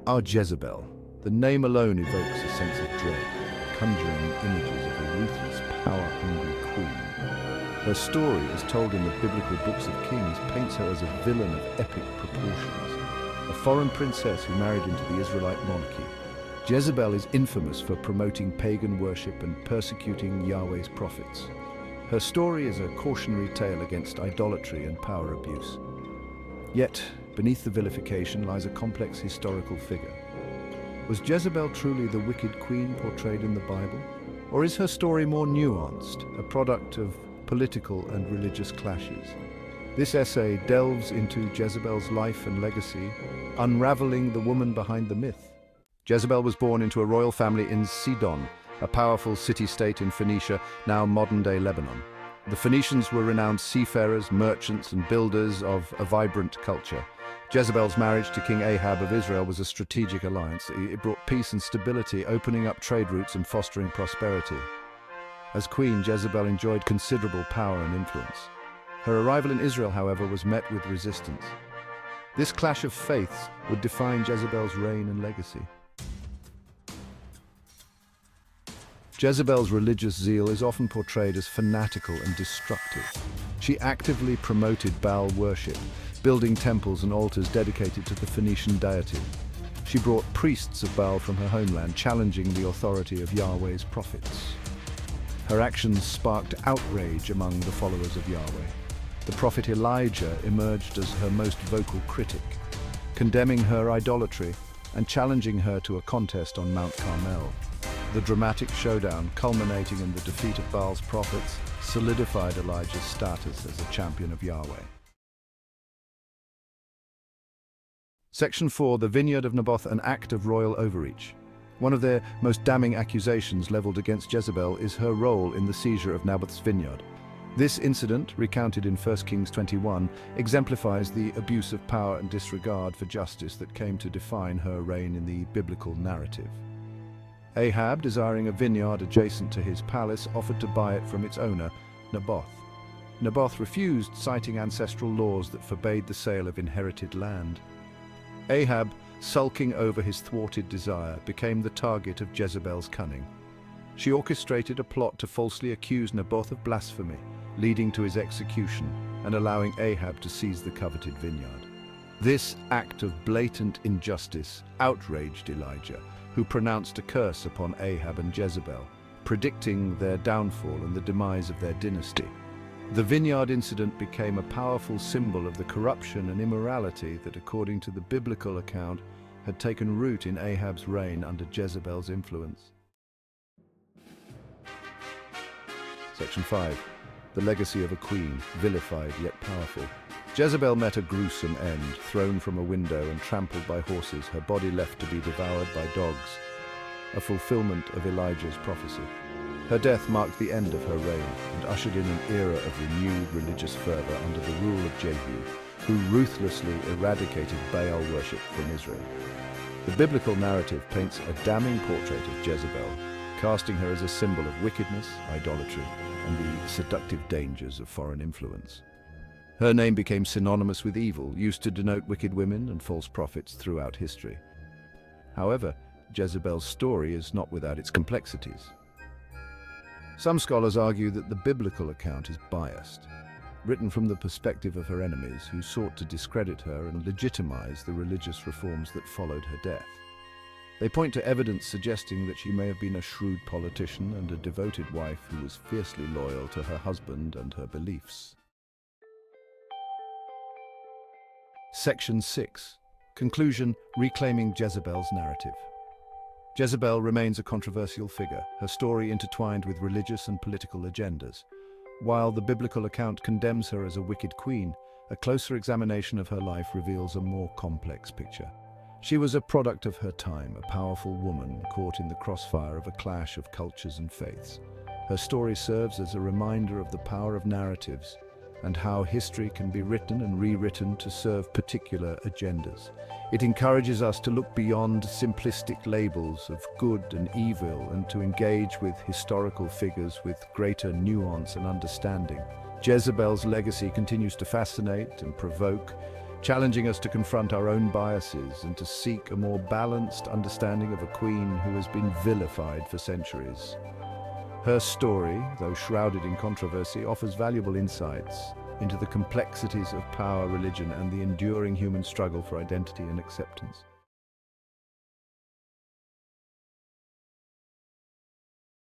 Our Jezebel. The name alone evokes a sense of dread, conjuring images of a ruthless, power-hungry queen. Her story, as told in the biblical books of Kings, paints her as a villain of epic proportions, a foreign princess who married into the Israelite monarchy. Jezebel is infamous for promoting pagan worship and persecuting Yahweh's prophets. Her story is a cautionary tale against idolatry and power abuse. Yet, beneath the vilification lies a complex historical figure. Was Jezebel truly the wicked queen portrayed in the Bible? Or is her story more nuanced, a product of political and religious clashes? This essay delves into Jezebel's life and legacy, unraveling the woman behind the myth. Jezebel was born into a royal family in Sidon, a powerful city-state in Phoenicia, now modern-day Lebanon. The Phoenicians were renowned seafarers, merchants, and builders of a vibrant culture. Jezebel's marriage to King Ahab of Israel was a strategic alliance. It brought peace and stability, opening up trade routes and fostering prosperity. As queen, Jezebel enjoyed considerable power and influence. Her arrival in Israel, however, was met with resistance. This clash of faiths would define Jezebel's reign and legacy. Jezebel's religious zeal is often portrayed as fanatical and destructive. She actively promoted Baal worship, building temples and altars dedicated to the Phoenician deity. She brought priests of Baal from her homeland, challenging the authority of Yahweh's prophets. Her actions sparked outrage among the followers of Yahweh. The prophet Elijah emerged as her most vocal critic, condemning her idolatry and challenging her to a contest on Mount Carmel. The dramatic showdown, culminating in the defeat of Baal's prophets, solidified Elijah's status as a champion of Yahweh. Section 4. The Vineyard of Naboth, an act of royal overreach. One of their most damning accusations leveled against Jezebel is her role in the seizure of Naboth's vineyard. This incident, recounted in 1 Kings 21, exemplifies the abuse of power and disregard for justice that came to define her reign in the biblical narrative. Ahab, desiring a vineyard adjacent to his palace, offered to buy it from its owner, Naboth. Naboth refused, citing ancestral laws that forbade the sale of inherited land. Ahab, sulking over his thwarted desire, became the target of Jezebel's cunning. She orchestrated a plot to falsely accuse Naboth of blasphemy, leading to his execution and allowing Ahab to seize the coveted vineyard. This act of blatant injustice outraged Elijah, who pronounced a curse upon Ahab and Jezebel, predicting their downfall and the demise of their dynasty. The vineyard incident became a powerful symbol of the corruption and immorality that, according to the biblical account, had taken root in Ahab's reign under Jezebel's influence. Section 5. The legacy of a queen, vilified yet powerful. Jezebel met a gruesome end, thrown from a window and trampled by horses, her body left to be devoured by dogs, a fulfillment of Elijah's prophecy. Her death marked the end of her reign and ushered in an era of renewed religious fervor under the rule of Jehu, who ruthlessly eradicated Baal worship from Israel. The biblical narrative paints a damning portrait of Jezebel, casting her as a symbol of wickedness, idolatry, and the seductive dangers of foreign influence. Her name became synonymous with evil, used to denote wicked women and false prophets throughout history. However, Jezebel's story is not without its complexities. Some scholars argue that the biblical account is biased, written from the perspective of her enemies who sought to discredit her and legitimize the religious reforms that followed her death. They point to evidence suggesting that she may have been a shrewd politician and a devoted wife who was fiercely loyal to her husband and her beliefs. Section 6. Conclusion: Reclaiming Jezebel's narrative. Jezebel remains a controversial figure, her story intertwined with religious and political agendas. While the biblical account condemns her as a wicked queen, a closer examination of her life reveals a more complex picture. She was a product of her time, a powerful woman caught in the crossfire of a clash of cultures and faiths. Her story serves as a reminder of the power of narratives and how history can be written and rewritten to serve particular agendas. It encourages us to look beyond simplistic labels of good and evil and to engage with historical figures with greater nuance and understanding. Jezebel's legacy continues to fascinate and provoke, challenging us to confront our own biases and to seek a more balanced understanding of a queen who has been vilified for centuries. Her story, though shrouded in controversy, offers valuable insights into the complexities of power, religion, and the enduring human struggle for identity and acceptance.